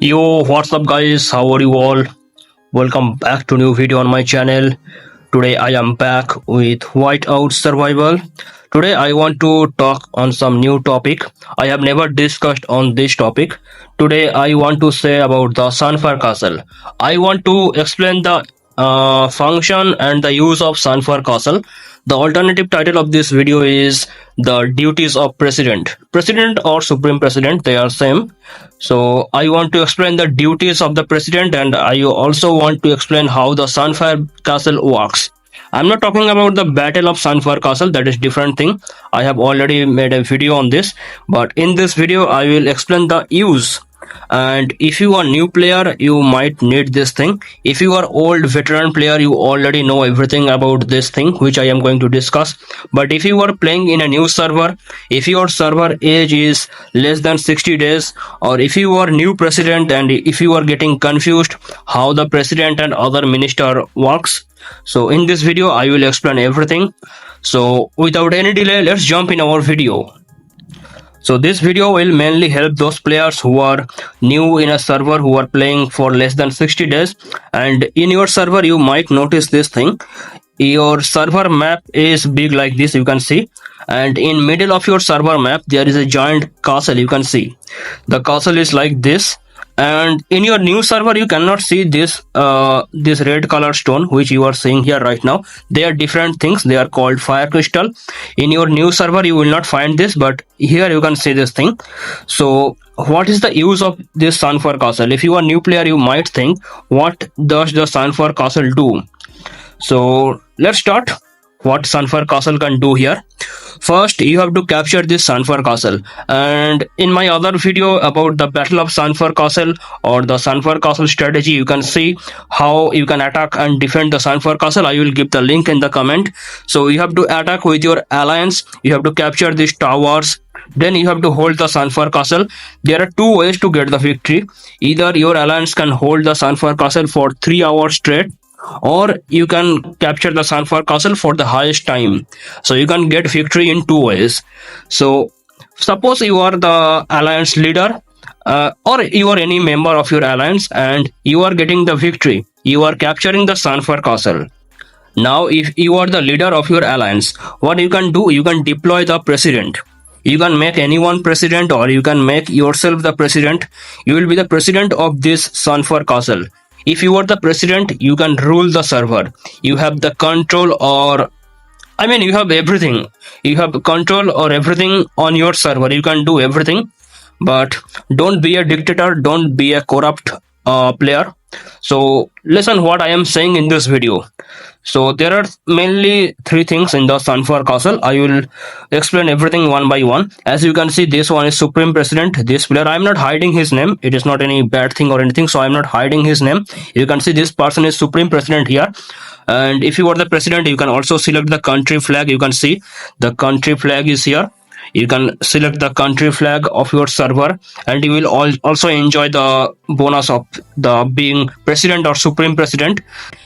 Yo, what's up guys? How are you all? Welcome back to new video on my channel. Today I am back with Whiteout Survival. Today I want to talk on some new topic. I have never discussed on this topic. Today I want to say about the Sunfire Castle. I want to explain the function and the use of Sunfire Castle. The alternative title of this video is the duties of president. President or supreme president, they are same. So I want to explain the duties of the president, and I also want to explain how the Sunfire Castle works. I'm not talking about the battle of Sunfire Castle, that is different thing. I have already made a video on this, but in this video I will explain the use. And if you are new player, you might need this thing. If you are old veteran player, you already know everything about this thing which I am going to discuss. But if you are playing in a new server, if your server age is less than 60 days, or if you are new president and if you are getting confused how the president and other minister works, so in this video I will explain everything. So without any delay, let's jump in our video. So this video will mainly help those players who are new in a server, who are playing for less than 60 days. And in your server, you might notice this thing. Your server map is big like this, you can see. And in middle of your server map, there is a giant castle, you can see. The castle is like this. And in your new server you cannot see this red color stone which you are seeing here right now. They are different things, they are called fire crystal. In your new server you will not find this, but here you can see this thing. So what is the use of this Sunfire Castle? If you are new player, you might think, what does the Sunfire Castle do? So let's start what Sunfire Castle can do here. First, you have to capture this Sunfire Castle, and in my other video about the battle of Sunfire Castle or the Sunfire Castle strategy, you can see how you can attack and defend the Sunfire Castle. I will give the link in the comment. So you have to attack with your alliance, you have to capture these towers, then you have to hold the Sunfire Castle. There are two ways to get the victory. Either your alliance can hold the Sunfire Castle for 3 hours straight, or you can capture the Sunfire Castle for the highest time. So you can get victory in two ways. So suppose you are the alliance leader, or you are any member of your alliance and you are getting the victory, you are capturing the Sunfire Castle. Now if you are the leader of your alliance, what you can do, you can deploy the president. You can make anyone president, or you can make yourself the president. You will be the president of this Sunfire Castle. If you are the president, you can rule the server. You have the control, or you have everything. You have control or everything on your server. You can do everything, but don't be a dictator. Don't be a corrupt player. So listen what I am saying in this video. So there are mainly three things in the Sunfire Castle. I will explain everything one by one. As you can see, this one is Supreme President. This player, I am not hiding his name. It is not any bad thing or anything, so I am not hiding his name. You can see this person is Supreme President here. And if you are the president, you can also select the country flag. You can see the country flag is here. You can select the country flag of your server, and you will also enjoy the bonus of the being president or supreme president.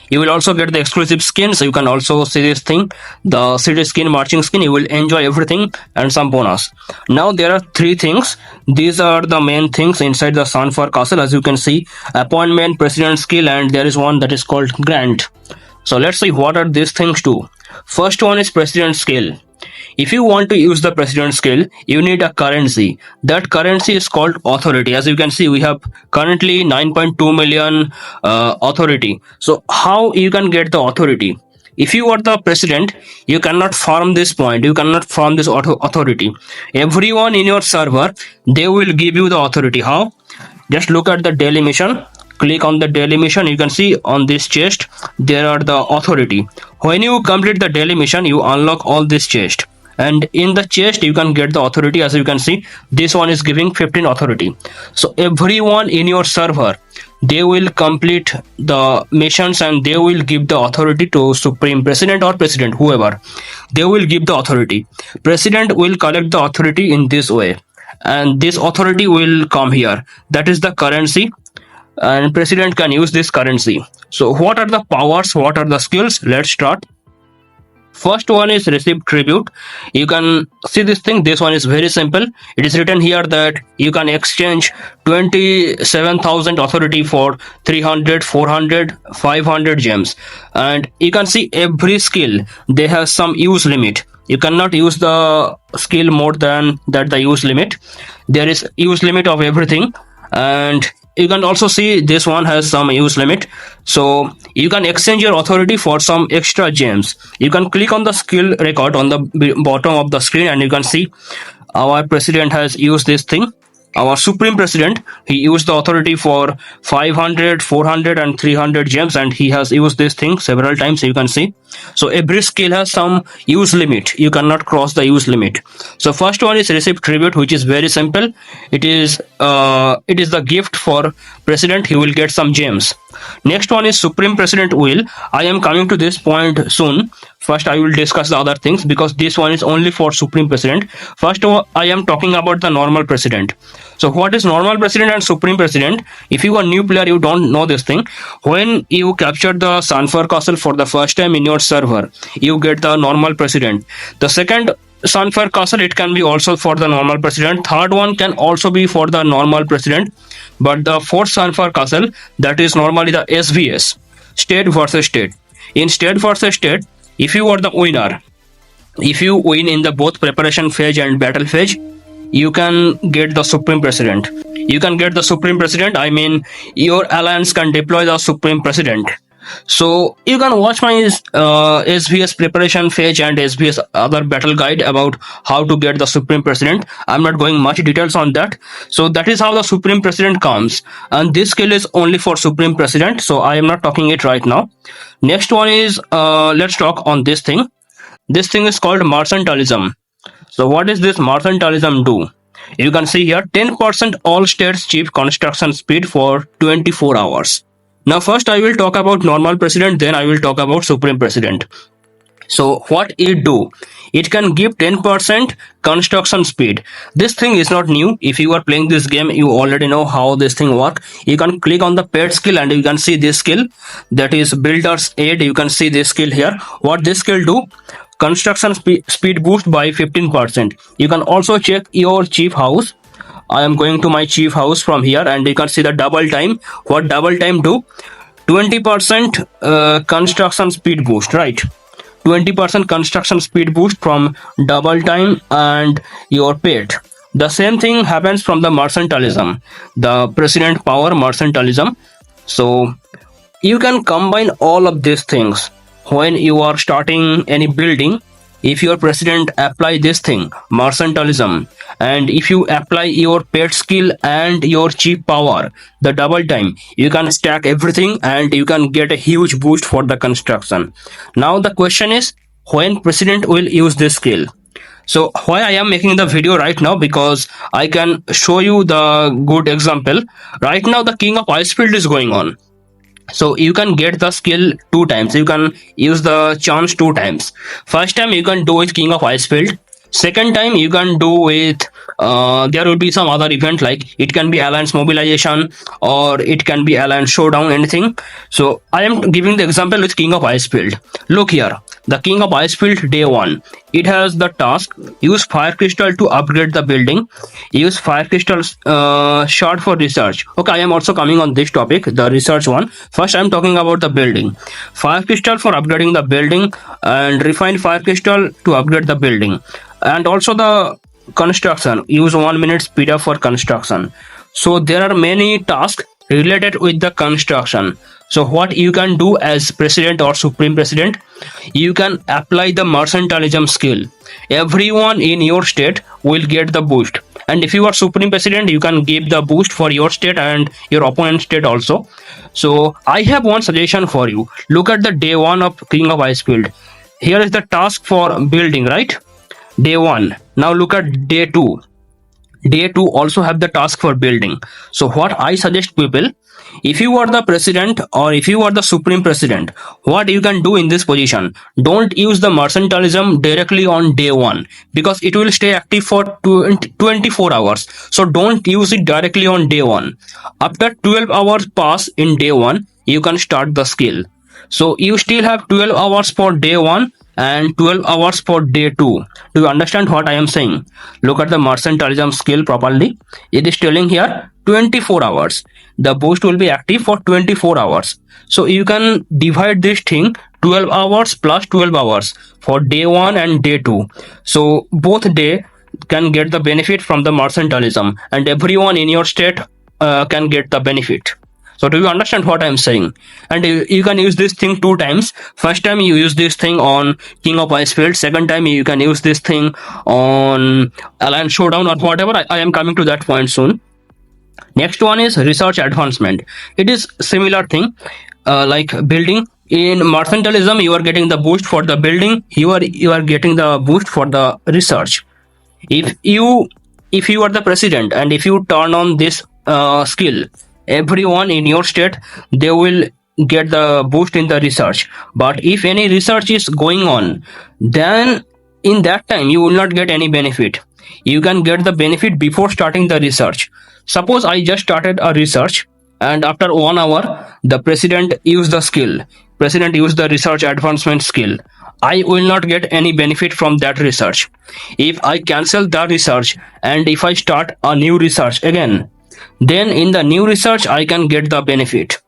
You will also get the exclusive skins. You can also see this thing, the city skin, marching skin. You will enjoy everything and some bonus. Now there are three things. These are the main things inside the Sunfire Castle. As you can see, appointment, president skill, and there is one that is called grant. So let's see what are these things do. First one is president skill. If you want to use the president skill, you need a currency. That currency is called authority. As you can see, we have currently 9.2 million authority. So how you can get the authority? If you are the president, you cannot farm this point. You cannot farm this authority. Everyone in your server, they will give you the authority. How? Just look at the daily mission. Click on the daily mission. You can see on this chest there are the authority. When you complete the daily mission, you unlock all this chest, and in the chest you can get the authority. As you can see, this one is giving 15 authority. So everyone in your server, they will complete the missions and they will give the authority to supreme president or president, whoever. They will give the authority. President will collect the authority in this way, and this authority will come here. That is the currency, and president can use this currency. So what are the powers, what are the skills? Let's start. First one is receive tribute. You can see this thing. This one is very simple. It is written here that you can exchange 27,000 authority for 300, 400, 500 gems. And you can see every skill, they have some use limit. You cannot use the skill more than that the use limit. There is use limit of everything. And you can also see this one has some use limit, so you can exchange your authority for some extra gems. You can click on the skill record on the bottom of the screen, and you can see our president has used this thing. Our supreme president, he used the authority for 500, 400 and 300 gems, and he has used this thing several times. You can see, so every skill has some use limit. You cannot cross the use limit. So first one is receive tribute, which is very simple. It is the gift for president. He will get some gems. Next one is supreme president will. I am coming to this point soon. First I will discuss the other things, because this one is only for supreme president. First I am talking about the normal president. So what is normal president and supreme president? If you are a new player, you don't know this thing. When you capture the Sunfire castle for the first time in your server, you get the normal president. The second Sunfire castle, it can be also for the normal president. Third one can also be for the normal president. But the fourth Sunfire castle, that is normally the SVS, state versus state. In state versus state, if you are the winner, if you win in the both preparation phase and battle phase, you can get the supreme president. You can get the supreme president, I mean your alliance can deploy the supreme president. So you can watch my SVS preparation phase and SVS other battle guide about how to get the supreme president. I'm not going much details on that. So that is how the supreme president comes, and this skill is only for supreme president, so I am not talking it right now. Next one is let's talk on this thing. This thing is called mercantilism. So what is this mercantilism do? You can see here 10% all states chief construction speed for 24 hours. Now first I will talk about normal president, then I will talk about supreme president. So what it do? It can give 10% construction speed. This thing is not new. If you are playing this game, you already know how this thing work. You can click on the pet skill and you can see this skill, that is builder's aid. You can see this skill here. What this skill do? Construction speed boost by 15%. You can also check your chief house. I am going to my chief house from here, and you can see the double time. What double time do? 20% construction speed boost, right? 20% construction speed boost from double time and your pet. The same thing happens from the mercantilism, the president power mercantilism. So you can combine all of these things when you are starting any building. If your president apply this thing, mercantilism, and if you apply your pet skill and your chief power, the double time, you can stack everything and you can get a huge boost for the construction. Now the question is, when president will use this skill? So why I am making the video right now? Because I can show you the good example. Right now the king of icefield is going on. So you can get the skill 2 times. You can use the chance 2 times. First time you can do with king of icefield. Second time you can do with there will be some other event, like it can be alliance mobilization or it can be alliance showdown, anything. So I am giving the example with king of icefield. Look here, the king of icefield day 1, it has the task use fire crystal to upgrade the building, use fire crystal shard for research. Okay, I am also coming on this topic, the research one. First I am talking about the building. Fire crystal for upgrading the building, and refined fire crystal to upgrade the building. And also the construction, use 1 minute speed up for construction. So there are many tasks related with the construction. So what you can do as president or supreme president, you can apply the mercantilism skill. Everyone in your state will get the boost, and if you are supreme president, you can give the boost for your state and your opponent state also. So I have one suggestion for you. Look at the day 1 of king of icefield. Here is the task for building, right? Day 1. Now look at day 2. Day 2 also have the task for building. So what I suggest people, if you are the president or if you are the supreme president, what you can do in this position, don't use the mercantilism directly on day 1, because it will stay active for 24 hours. So don't use it directly on day 1. After 12 hours pass in day 1, you can start the skill. So you still have 12 hours for day 1. and 12 hours for day 2. Do you understand what I am saying? Look at the mercantilism skill properly. It is telling here 24 hours. The boost will be active for 24 hours. So you can divide this thing 12 hours plus 12 hours for day 1 and day 2. So both day can get the benefit from the mercantilism, and everyone in your state can get the benefit. So do you understand what I'm saying? And you can use this thing 2 times. First time you use this thing on King of Icefield. Second time you can use this thing on Alliance Showdown or whatever. I am coming to that point soon. Next one is research advancement. It is similar thing like building. In mercantilism, you are getting the boost for the building. You are getting the boost for the research. If you are the president and if you turn on this skill, everyone in your state, they will get the boost in the research. But if any research is going on, then in that time you will not get any benefit. You can get the benefit before starting the research. Suppose I just started a research, and after 1 hour the president used the skill, president used the research advancement skill. I will not get any benefit from that research. If I cancel the research and if I start a new research again, then in the new research I can get the benefit.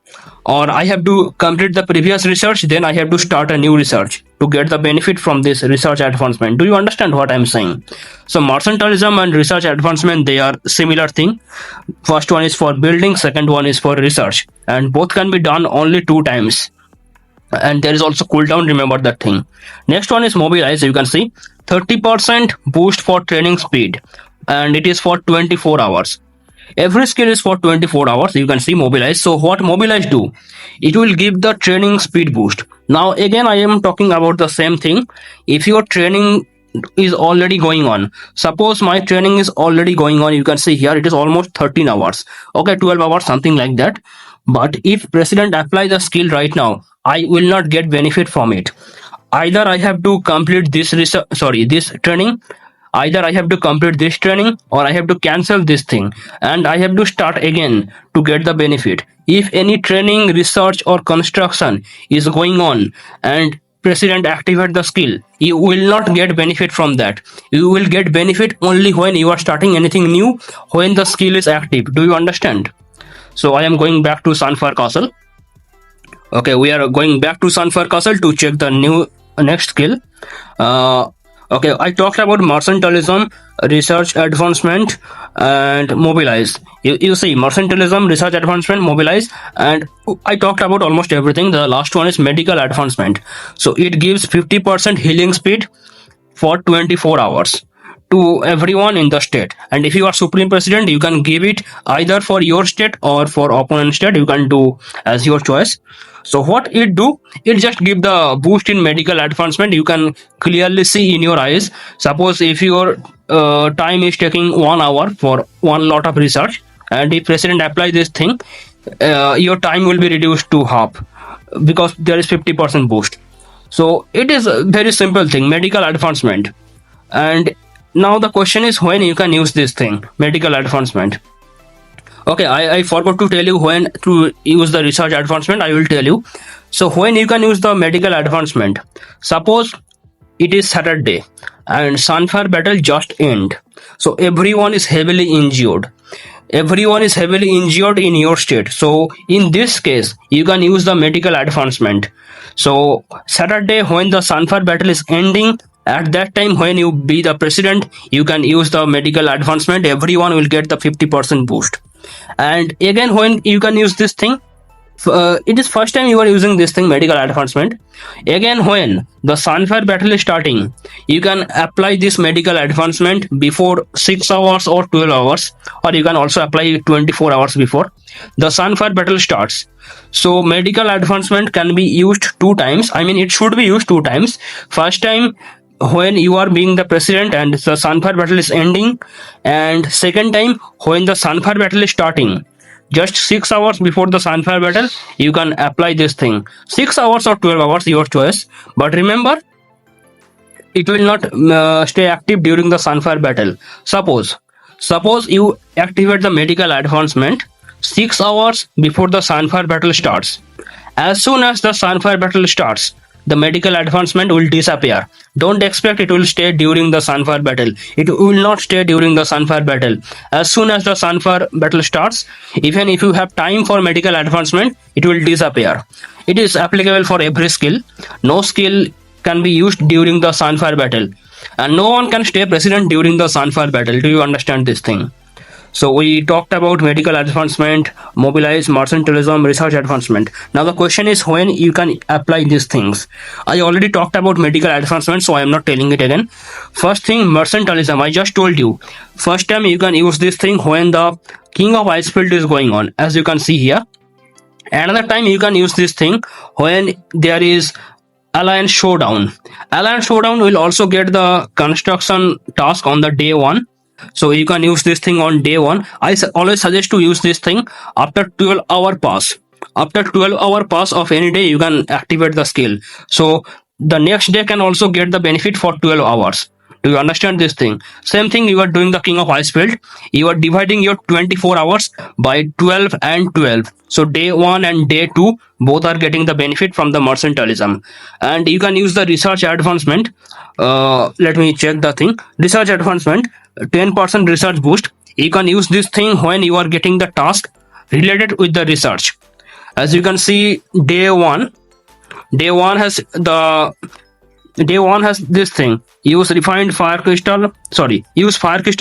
Or I have to complete the previous research, then I have to start a new research to get the benefit from this research advancement. Do you understand what I'm saying? So mercantilism and research advancement, they are similar thing. First one is for building, second one is for research, and both can be done only 2 times. And there is also cooldown, remember that thing. Next one is mobilize. You can see 30% boost for training speed, and it is for 24 hours. Every skill is for 24 hours. You can see mobilize. So what mobilize do? It will give the training speed boost. Now again I am talking about the same thing. If your training is already going on, suppose my training is already going on, you can see here it is almost 13 hours, okay, 12 hours, something like that. But if president apply the skill right now, I will not get benefit from it. Either I have to complete this this training, either I have to complete this training, or I have to cancel this thing and I have to start again to get the benefit. If any training, research or construction is going on and president activate the skill, you will not get benefit from that. You will get benefit only when you are starting anything new, when the skill is active. Do you understand? So I am going back to Sunfire Castle. Okay, we are going back to Sunfire Castle to check the next skill. Okay, I talked about mercantilism, research advancement, and mobilize. You see, mercantilism, research advancement, mobilize, and I talked about almost everything. The last one is medical advancement. So it gives 50% healing speed for 24 hours to everyone in the state. And if you are supreme president, you can give it either for your state or for opponent state. You can do as your choice. So what it do? It just give the boost in medical advancement. You can clearly see in your eyes. Suppose if your time is taking 1 hour for one lot of research, and if president apply this thing, your time will be reduced to half because there is 50% boost. So it is a very simple thing, medical advancement. And now the question is when you can use this thing, medical advancement. Okay, I forgot to tell you when to use the research advancement. I will tell you. So when you can use the medical advancement, suppose it is Saturday and Sunfire battle just end. So everyone is heavily injured. Everyone is heavily injured in your state. So in this case, you can use the medical advancement. So Saturday when the Sunfire battle is ending, at that time when you be the president, you can use the medical advancement. Everyone will get the 50% boost. And again when you can use this thing, it is first time you are using this thing, medical advancement. Again when the Sunfire battle is starting, you can apply this medical advancement before 6 hours or 12 hours, or you can also apply 24 hours before the Sunfire battle starts. So medical advancement can be used 2 times. I mean, it should be used 2 times. First time when you are being the president and the Sunfire battle is ending, and second time when the Sunfire battle is starting. Just 6 hours before the Sunfire battle, you can apply this thing. 6 hours or 12 hours, your choice. But remember, it will not stay active during the Sunfire battle. Suppose you activate the medical advancement 6 hours before the Sunfire battle starts. As soon as the Sunfire battle starts, the medical advancement will disappear. Don't expect it will stay during the Sunfire battle. It will not stay during the Sunfire battle. As soon as the Sunfire battle starts, even if you have time for medical advancement, it will disappear. It is applicable for every skill. No skill can be used during the Sunfire battle, and no one can stay president during the Sunfire battle. Do you understand this thing? So we talked about medical advancement, mobilize, mercantilism, research advancement. Now the question is when you can apply these things. I already talked about medical advancement, so I am not telling it again. First thing, mercantilism. I just told you. First time you can use this thing when the King of Icefield is going on, as you can see here. Another time you can use this thing when there is Alliance Showdown. Alliance Showdown will also get the construction task on the day 1. So you can use this thing on day 1. I always suggest to use this thing after 12-hour pass. After 12-hour pass of any day, you can activate the skill. So the next day can also get the benefit for 12 hours. Do you understand this thing? Same thing you are doing the King of Icefield. You are dividing your 24 hours by 12 and 12. So day 1 and day 2 both are getting the benefit from the mercantilism. And you can use the research advancement. Let me check the thing. Research advancement, 10% research boost. You can use this thing when you are getting the task related with the research. As you can see, day 1 has the day 1 has this thing. Use fire crystal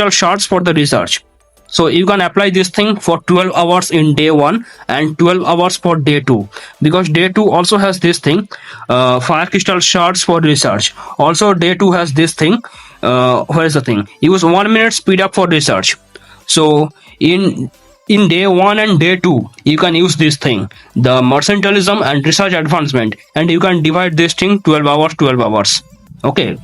shards for the research. So you can apply this thing for 12 hours in day 1 and 12 hours for day 2, because day 2 also has this thing, fire crystal shards for research. Also day 2 has this thing, where is the thing, use 1 minute speed up for research. So in day 1 and day 2 you can use this thing, the mercantilism and research advancement, and you can divide this thing 12 hours. Okay.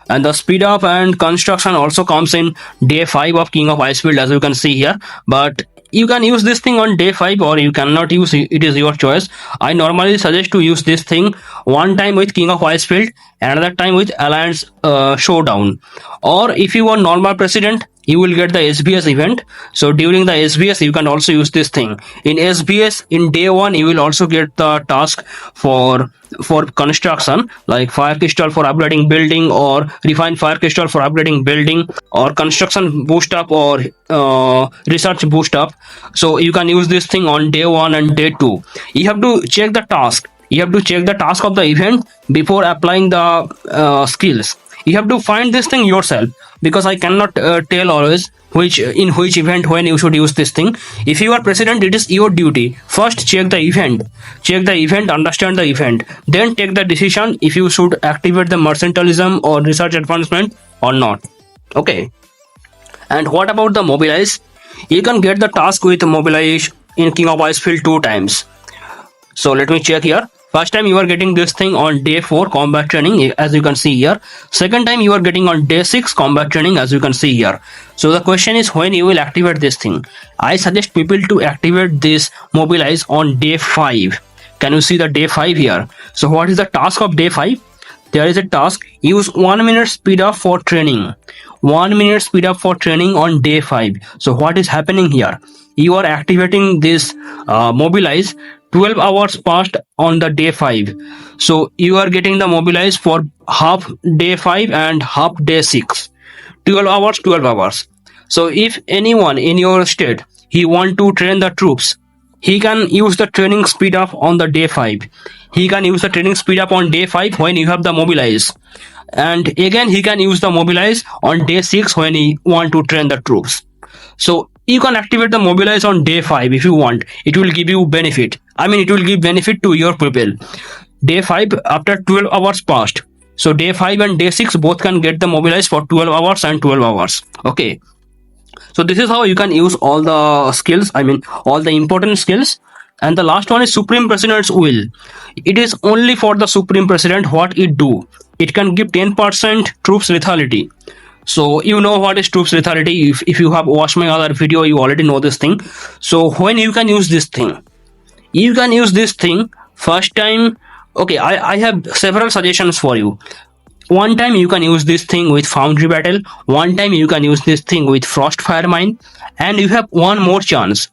And the speed up and construction also comes in day 5 of King of Icefield, as you can see here. But you can use this thing on day 5 or you cannot use it. It is your choice. I normally suggest to use this thing one time with King of Icefield, another time with Alliance Showdown. Or if you are normal president, you will get the SBS event. So during the SBS, you can also use this thing. In SBS, in day 1, you will also get the task for construction, like fire crystal for upgrading building, or refined fire crystal for upgrading building, or construction boost up, or research boost up. So you can use this thing on day 1 and day 2. You have to check the task. You have to check the task of the event before applying the skills. You have to find this thing yourself, because I cannot tell always in which event when you should use this thing. If you are president, it is your duty. First check the event, understand the event, then take the decision if you should activate the mercantilism or research advancement or not. Okay. And what about the mobilize? You can get the task with mobilize in King of Icefield 2 times. So let me check here. First time you are getting this thing on day 4 combat training, as you can see here. Second time you are getting on day 6 combat training, as you can see here. So the question is when you will activate this thing. I suggest people to activate this mobilize on day 5. Can you see the day 5 here? So what is the task of day 5? There is a task, use 1 minute speed up for training. 1 minute speed up for training on day 5. So what is happening here? You are activating this mobilize 12 hours passed on the day 5. So you are getting the mobilize for half day 5 and half day 6. 12 hours. So if anyone in your state, he want to train the troops, he can use the training speed up on the day 5. He can use the training speed up on day 5 when you have the mobilize. And again, he can use the mobilize on day 6 when he want to train the troops. So you can activate the mobilize on day 5 if you want. It will give you benefit. It will give benefit to your people. Day 5 after 12 hours passed. So day 5 and day 6 both can get the mobilize for 12 hours and 12 hours. Okay. So this is how you can use all the skills. All the important skills. And the last one is Supreme President's Will. It is only for the Supreme President what it do. It can give 10% troops lethality. So you know what is troops lethality. If you have watched my other video, you already know this thing. So when you can use this thing? You can use this thing first time. Okay, I have several suggestions for you. One time you can use this thing with Foundry Battle. One time you can use this thing with Frostfire Mine. And you have one more chance.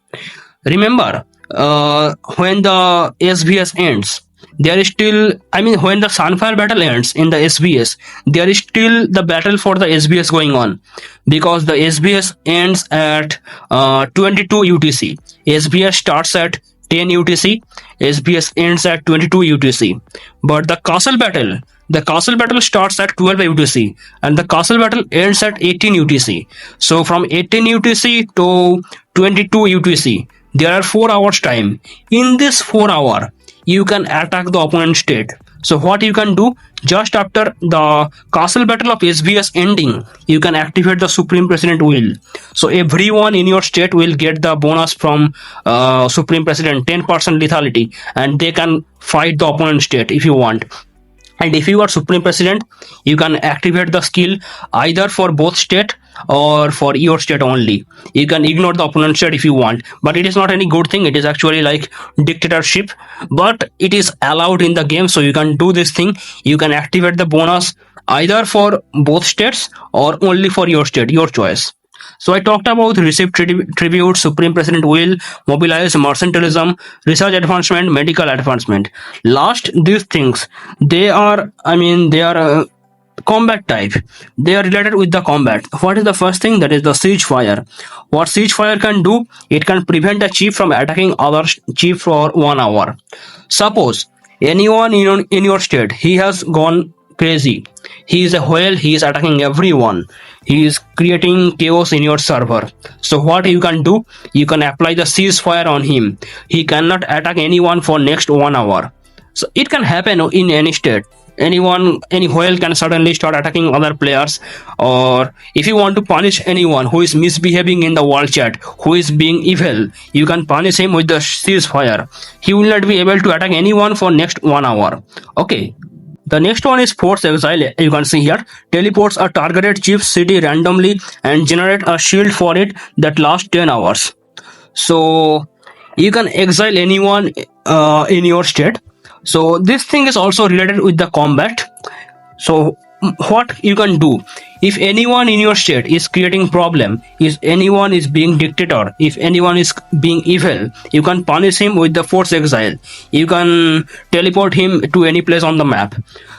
Remember, when the SVS ends, there is still, I mean, when the Sunfire battle ends in the SBS, there is still the battle for the SBS going on, because the SBS ends at 22 UTC. SBS starts at 10 UTC, SBS ends at 22 UTC. But the castle battle starts at 12 UTC, and the castle battle ends at 18 UTC. So from 18 UTC to 22 UTC, there are 4 hours time. In this 4 hour, you can attack the opponent state. So what you can do, just after the castle battle of SBS ending, you can activate the Supreme President will. So everyone in your state will get the bonus from Supreme President, 10% lethality, and they can fight the opponent state if you want. And if you are Supreme President, you can activate the skill either for both state or for your state only. You can ignore the opponent state if you want, but it is not any good thing. It is actually like dictatorship, but it is allowed in the game, so you can do this thing. You can activate the bonus either for both states or only for your state, your choice. So I talked about receive tribute, Supreme President will, mobilize, mercantilism, research advancement, medical advancement. Last, these things, they are, combat type. They are related with the combat. What is the first thing? That is the siege fire. What siege fire can do? It can prevent a chief from attacking other chief for 1 hour. Suppose anyone in your state, he has gone crazy. He is a whale, he is attacking everyone. He is creating chaos in your server. So what you can do? You can apply the ceasefire on him. He cannot attack anyone for next 1 hour. So it can happen in any state. Any whale can suddenly start attacking other players. Or if you want to punish anyone who is misbehaving in the world chat, who is being evil, you can punish him with the ceasefire. He will not be able to attack anyone for next 1 hour. Okay. The next one is force exile. You can see here, teleports a targeted chief city randomly and generate a shield for it that lasts 10 hours. So you can exile anyone in your state. So this thing is also related with the combat. So what you can do, if anyone in your state is creating problem, if anyone is being dictator, if anyone is being evil, you can punish him with the force exile. You can teleport him to any place on the map.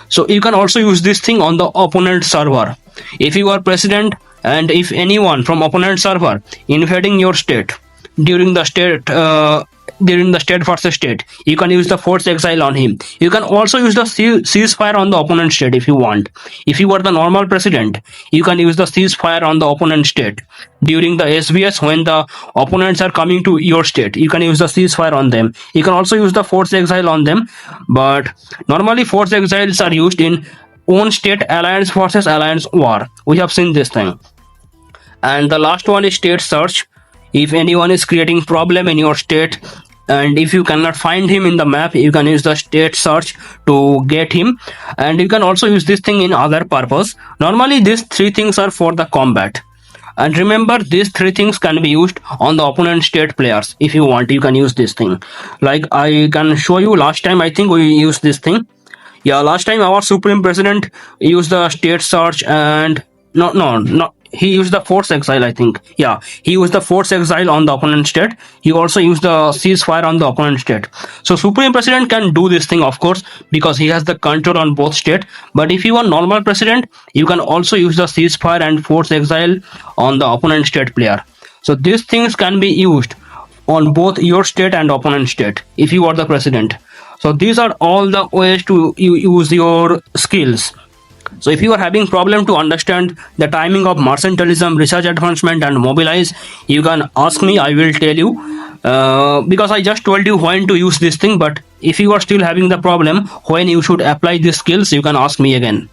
So you can also use this thing on the opponent server. If you are president and if anyone from opponent server invading your state during the state versus state, you can use the force exile on him. You can also use the ceasefire on the opponent state if you want. If you are the normal president, you can use the ceasefire on the opponent state. During the SBS, when the opponents are coming to your state, you can use the ceasefire on them. You can also use the force exile on them, but normally force exiles are used in own state alliance versus alliance war. We have seen this thing. And the last one is state search. If anyone is creating problem in your state, and if you cannot find him in the map, you can use the state search to get him. And you can also use this thing in other purpose. Normally these 3 things are for the combat. And remember, these 3 things can be used on the opponent state players. If you want, you can use this thing. Like I can show you, last time I think we used this thing. Yeah, last time our Supreme President used the state search and no, he used the force exile, I think. Yeah, he used the force exile on the opponent state. He also used the ceasefire on the opponent state. So Supreme President can do this thing, of course, because he has the control on both state. But if you are normal president, you can also use the ceasefire and force exile on the opponent state player. So these things can be used on both your state and opponent state if you are the president. So these are all the ways to use your skills. So if you are having problem to understand the timing of mercantilism, research advancement and mobilize, you can ask me, I will tell you, because I just told you when to use this thing. But if you are still having the problem when you should apply these skills, you can ask me again.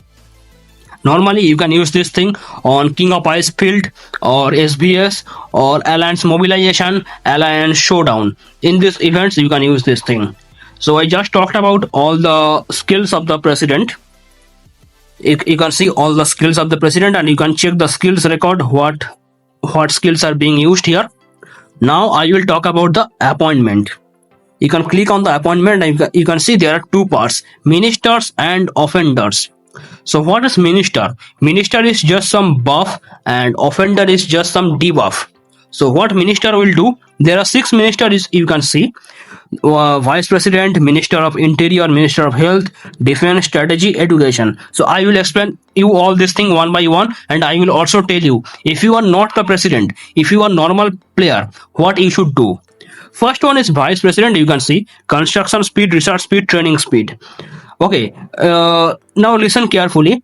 Normally you can use this thing on King of Ice Field or SBS or Alliance Mobilization, Alliance Showdown. In these events you can use this thing. So I just talked about all the skills of the president. You can see all the skills of the president, and you can check the skills record what skills are being used here. Now I will talk about the appointment. You can click on the appointment and you can see there are 2 parts, ministers and offenders. So what is minister? Minister is just some buff and offender is just some debuff. So what minister will do? There are 6 ministers you can see. Vice President, Minister of Interior, Minister of Health, Defense, Strategy, Education. So I will explain you all this thing one by one, and I will also tell you if you are not the president, if you are normal player, what you should do. First one is Vice President. You can see construction speed, research speed, training speed. Okay, now listen carefully.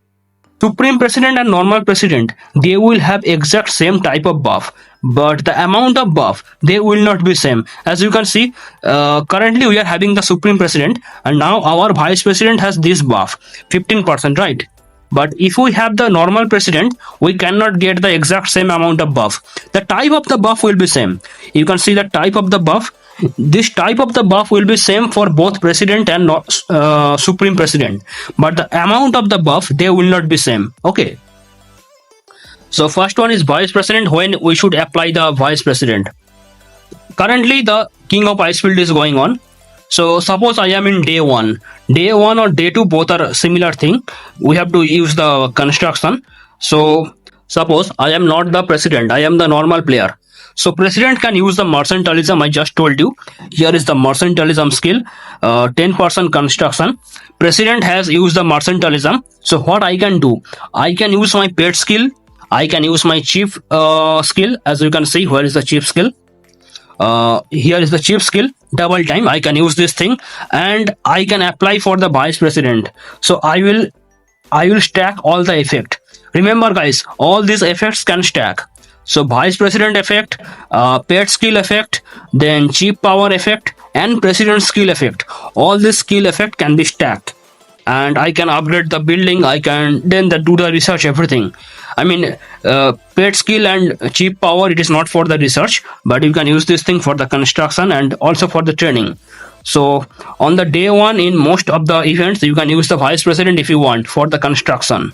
Supreme President and normal President, they will have exact same type of buff, but the amount of buff, they will not be same. As you can see, currently we are having the Supreme President, and now our Vice President has this buff, 15%, right? But if we have the normal president, we cannot get the exact same amount of buff. The type of the buff will be same. You can see the type of the buff. This type of the buff will be same for both president and supreme president, but the amount of the buff, they will not be same. Okay, so first one is vice president. When we should apply the vice president? Currently the king of icefield is going on. So suppose I am in day one or day two, both are similar thing. We have to use the construction. So suppose I am not the president, I am the normal player. So president can use the mercantilism. I just told you, here is the mercantilism skill, 10% construction. President has used the mercantilism. So what I can do, I can use my pet skill, I can use my chief skill. As you can see, where is the chief skill? Here is the chief skill, double time. I can use this thing, and I can apply for the vice president. So I will stack all the effect. Remember guys, all these effects can stack. So vice president effect, pet skill effect, then chief power effect, and president skill effect. All this skill effect can be stacked, and I can upgrade the building. I can then do the research, everything. I mean, pet skill and cheap power, it is not for the research, but you can use this thing for the construction and also for the training. So on the day one, in most of the events, you can use the vice president if you want for the construction,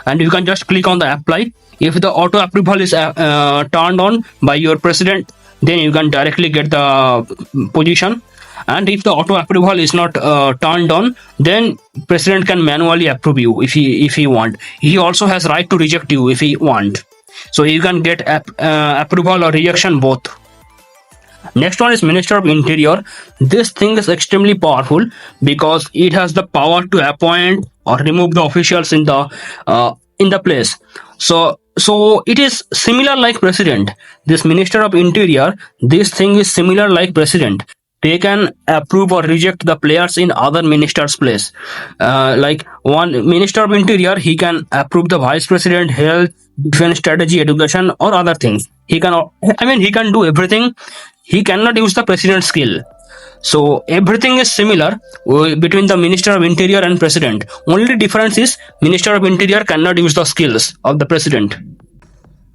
and you can just click on the apply. If the auto approval is turned on by your president, then you can directly get the position. And if the auto approval is not turned on, then president can manually approve you if he want. He also has right to reject you if he want. So you can get approval or rejection both. Next one is Minister of Interior. This thing is extremely powerful because it has the power to appoint or remove the officials in the place. So it is similar like president. This Minister of Interior, this thing is similar like president. They can approve or reject the players in other ministers' place. Like one Minister of Interior, he can approve the vice president, health, defense, strategy, education, or other things. He can do everything. He cannot use the president's skill. So everything is similar between the Minister of Interior and President. Only difference is Minister of Interior cannot use the skills of the President.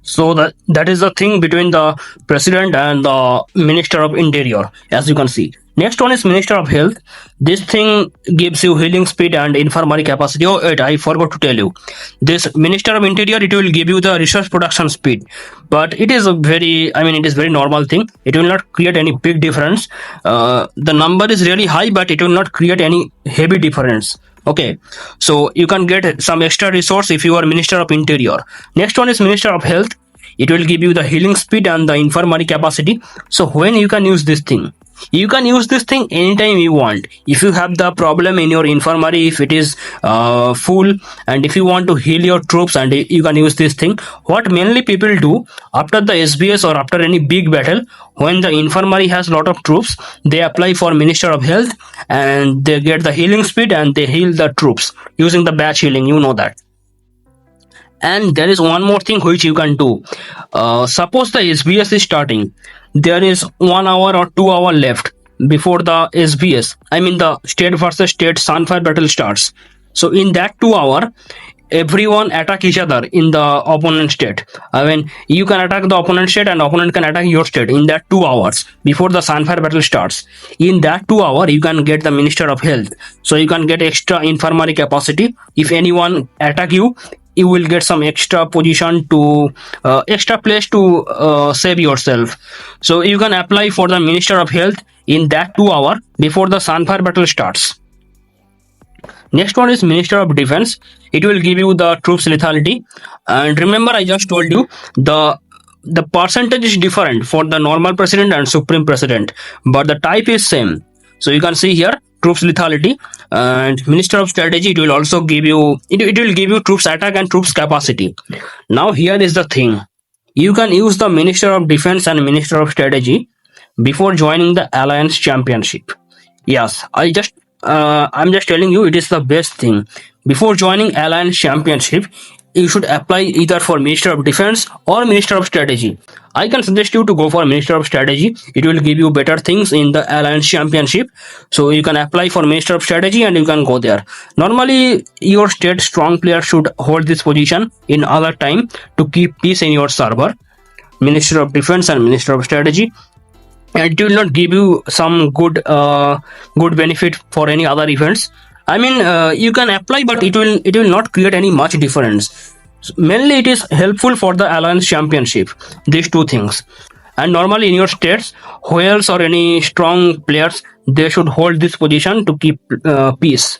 So that is the thing between the President and the Minister of Interior, as you can see. Next one is Minister of Health. This thing gives you healing speed and infirmary capacity. Oh, wait, I forgot to tell you. This Minister of Interior, it will give you the resource production speed. But it is it is very normal thing. It will not create any big difference. The number is really high, but it will not create any heavy difference. Okay, so you can get some extra resource if you are Minister of Interior. Next one is Minister of Health. It will give you the healing speed and the infirmary capacity. So when you can use this thing? You can use this thing anytime you want. If you have the problem in your infirmary, if it is full, and if you want to heal your troops, and you can use this thing. What mainly people do after the SBS or after any big battle, when the infirmary has lot of troops, they apply for Minister of Health and they get the healing speed and they heal the troops using the batch healing. You know that. And there is one more thing which you can do. Suppose the SBS is starting. There is 1 hour or 2 hour left before the SBS. The state versus state Sunfire battle starts. So in that 2 hour, everyone attack each other in the opponent state. You can attack the opponent state and opponent can attack your state in that 2 hours before the Sunfire battle starts. In that 2 hour, you can get the Minister of Health. So you can get extra infirmary capacity. If anyone attack you, you will get some extra position to extra place to save yourself. So you can apply for the Minister of Health in that 2 hour before the Sunfire battle starts. Next one is Minister of Defense. It will give you the troops lethality. And remember, I just told you the percentage is different for the normal president and supreme president, but the type is same. So you can see here troops lethality and minister of strategy. It will also give you it will give you troops attack and troops capacity. Now here is the thing, you can use the minister of defense and minister of strategy before joining the alliance championship. Yes, I'm just telling you, it is the best thing. Before joining alliance championship, you should apply either for minister of defense or minister of strategy. I can suggest you to go for minister of strategy. It will give you better things in the alliance championship. So you can apply for minister of strategy and you can go there. Normally your state strong player should hold this position in other time to keep peace in your server. Minister of defense and minister of strategy, and it will not give you some good benefit for any other events. I mean, you can apply, but it will not create any much difference. Mainly it is helpful for the alliance championship, these two things. And normally in your states, whales or any strong players, they should hold this position to keep peace.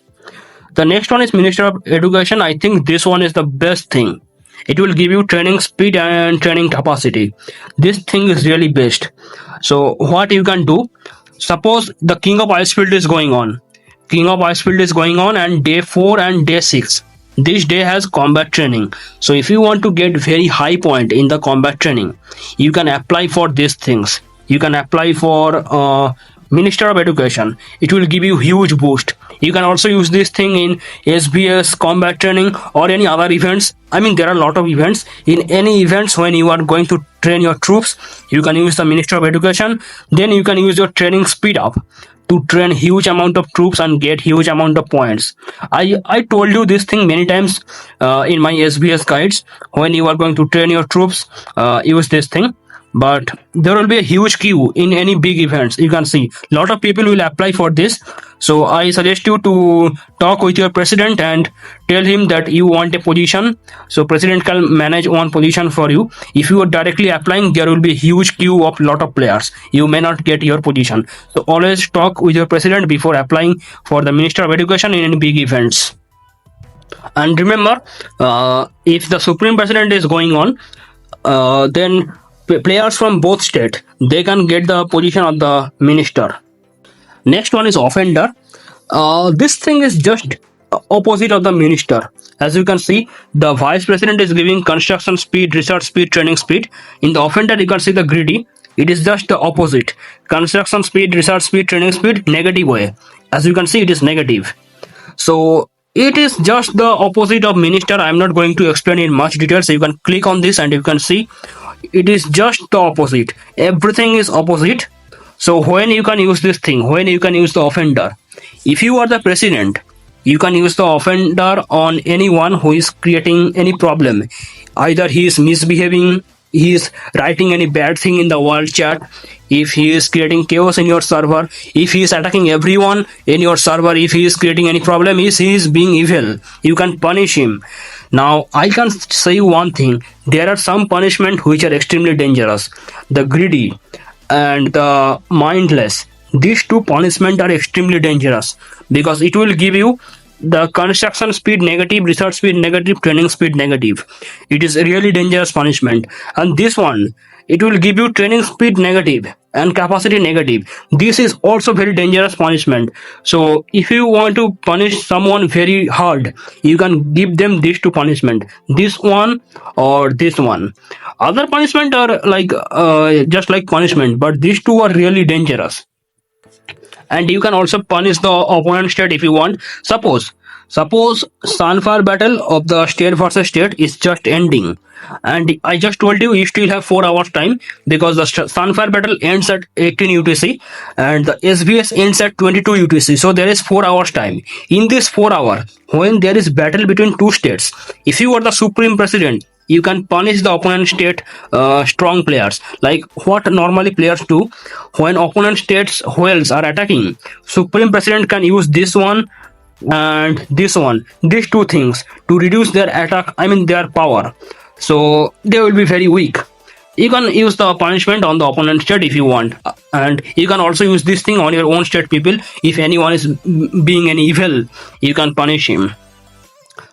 The next one is Minister of Education. I think this one is the best thing. It will give you training speed and training capacity. This thing is really best. So what you can do, suppose the King of Icefield is going on. King of Icefield is going on and day 4 and day 6. This day has combat training. So if you want to get very high point in the combat training, you can apply for these things. You can apply for Minister of Education. It will give you huge boost. You can also use this thing in SBS combat training or any other events. I mean, there are a lot of events. In any events when you are going to train your troops, you can use the Minister of Education. Then you can use your training speed up to train huge amount of troops and get huge amount of points. I told you this thing many times in my SBS guides. When you are going to train your troops, use this thing. But there will be a huge queue in any big events. You can see a lot of people will apply for this. So I suggest you to talk with your president and tell him that you want a position. So president can manage one position for you. If you are directly applying, there will be a huge queue of lot of players. You may not get your position. So always talk with your president before applying for the Minister of Education in any big events. And remember, if the Supreme President is going on, then players from both states, they can get the position of the minister. Next one is offender. This thing is just opposite of the minister. As you can see, the vice president is giving construction speed, research speed, training speed. In the offender, you can see the greedy. It is just the opposite. Construction speed, research speed, training speed, negative way. As you can see, it is negative. So it is just the opposite of minister. I am not going to explain in much detail. So you can click on this and you can see it is just the opposite. Everything is opposite. So when you can use this thing, when you can use the offender, if you are the president, you can use the offender on anyone who is creating any problem. Either he is misbehaving, he is writing any bad thing in the world chat, if he is creating chaos in your server, if he is attacking everyone in your server, if he is creating any problem, if he is being evil, you can punish him. Now I can say you one thing, there are some punishment which are extremely dangerous. The greedy and the mindless, these two punishment are extremely dangerous because it will give you the construction speed negative, research speed negative, training speed negative. It is a really dangerous punishment. And this one, it will give you training speed negative and capacity negative. This is also very dangerous punishment. So if you want to punish someone very hard, you can give them these two punishment, this one or this one. Other punishment are like just like punishment, but these two are really dangerous. And you can also punish the opponent state if you want. Suppose Sunfire battle of the state versus state is just ending, and I just told you still have 4 hours time because the Sunfire battle ends at 18 UTC and the SBS ends at 22 UTC. So there is 4 hours time. In this 4 hour, when there is battle between two states, if you are the supreme president, you can punish the opponent state strong players. Like what normally players do when opponent states whales are attacking, supreme president can use this one and this one, these two things to reduce their attack, I mean their power. So they will be very weak. You can use the punishment on the opponent state if you want, and you can also use this thing on your own state people. If anyone is being any evil, you can punish him.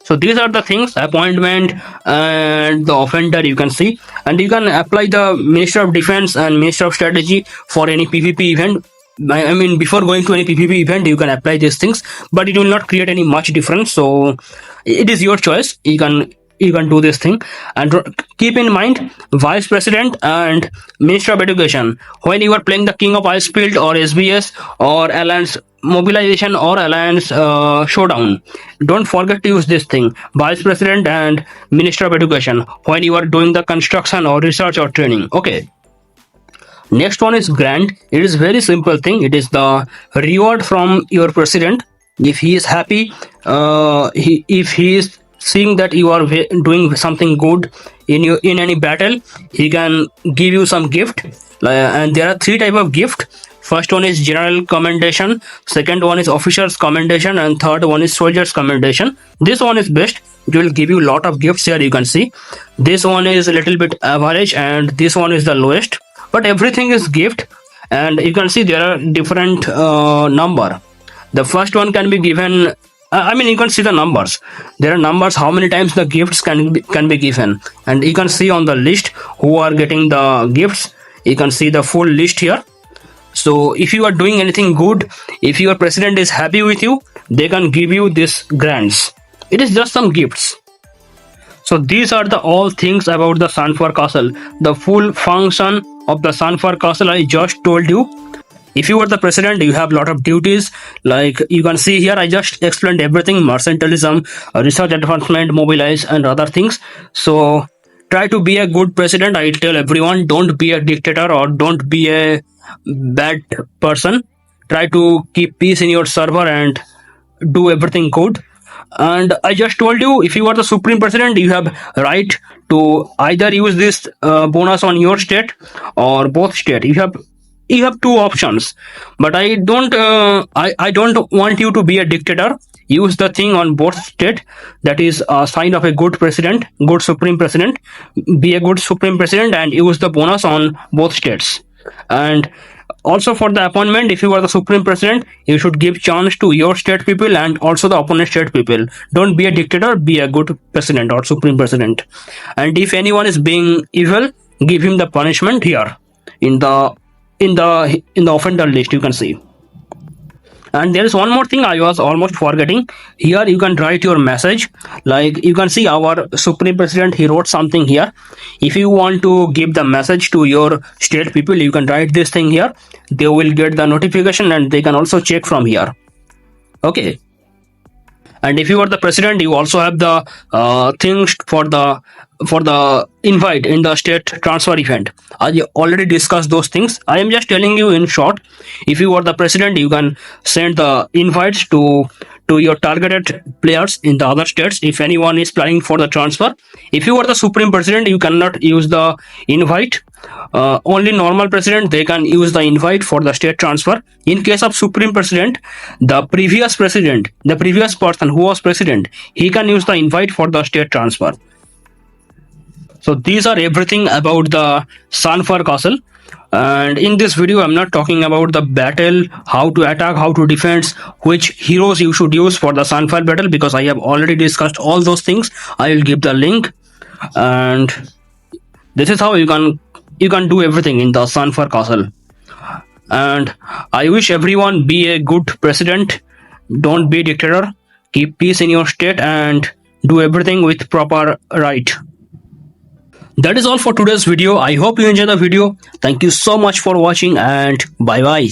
So these are the things, appointment and the offender, you can see. And you can apply the Minister of Defense and Minister of Strategy for any PvP event. I mean, before going to any PvP event, you can apply these things, but it will not create any much difference. So it is your choice. You can do this thing, and keep in mind vice president and minister of education when you are playing the king of ice field or SBS or alliance mobilization or alliance showdown. Don't forget to use this thing, vice president and minister of education, when you are doing the construction or research or training. Okay. Next one is grant. It is very simple thing. It is the reward from your president. If he is happy, if he is seeing that you are doing something good in any battle, he can give you some gift. And there are three type of gift. First one is general commendation, second one is officers commendation, and third one is soldiers commendation. This one is best. It will give you lot of gifts. Here you can see this one is a little bit average, and this one is the lowest, but everything is gift. And you can see there are different number. The first one can be given, I mean, you can see the numbers. There are numbers how many times the gifts can be given, and you can see on the list who are getting the gifts. You can see the full list here. So if you are doing anything good, if your president is happy with you, they can give you this grants. It is just some gifts. So these are the all things about the Sunfire Castle. The full function of the Sunfire Castle I just told you. If you are the president, you have a lot of duties. Like you can see here, I just explained everything: mercantilism, research advancement, mobilize, and other things. So try to be a good president. I tell everyone, don't be a dictator or don't be a bad person. Try to keep peace in your server and do everything good. And I just told you, if you are the supreme president, you have right to either use this bonus on your state or both state. You have two options, but I don't want you to be a dictator. Use the thing on both state. That is a sign of a good president, good supreme president. Be a good supreme president and use the bonus on both states. And also for the appointment, if you are the supreme president, you should give chance to your state people and also the opponent state people. Don't be a dictator, be a good president or supreme president. And if anyone is being evil, give him the punishment here in the offender list, you can see. And there is one more thing I was almost forgetting. Here you can write your message. Like you can see our supreme president, he wrote something here. If you want to give the message to your state people, you can write this thing here. They will get the notification and they can also check from here. Okay. And if you are the president, you also have the things for the invite in the state transfer event. I already discussed those things. I am just telling you in short. If you are the president, you can send the invites to your targeted players in the other states if anyone is planning for the transfer. If you are the supreme president, you cannot use the invite. Only normal president, they can use the invite for the state transfer. In case of supreme president, the previous person who was president, he can use the invite for the state transfer. So these are everything about the Sunfire Castle. And in this video, I'm not talking about the battle, how to attack, how to defend, which heroes you should use for the Sunfire battle, because I have already discussed all those things. I will give the link. And this is how you can do everything in the Sunfire Castle. And I wish everyone be a good president. Don't be a dictator. Keep peace in your state and do everything with proper right. That is all for today's video. I hope you enjoyed the video. Thank you so much for watching and bye bye.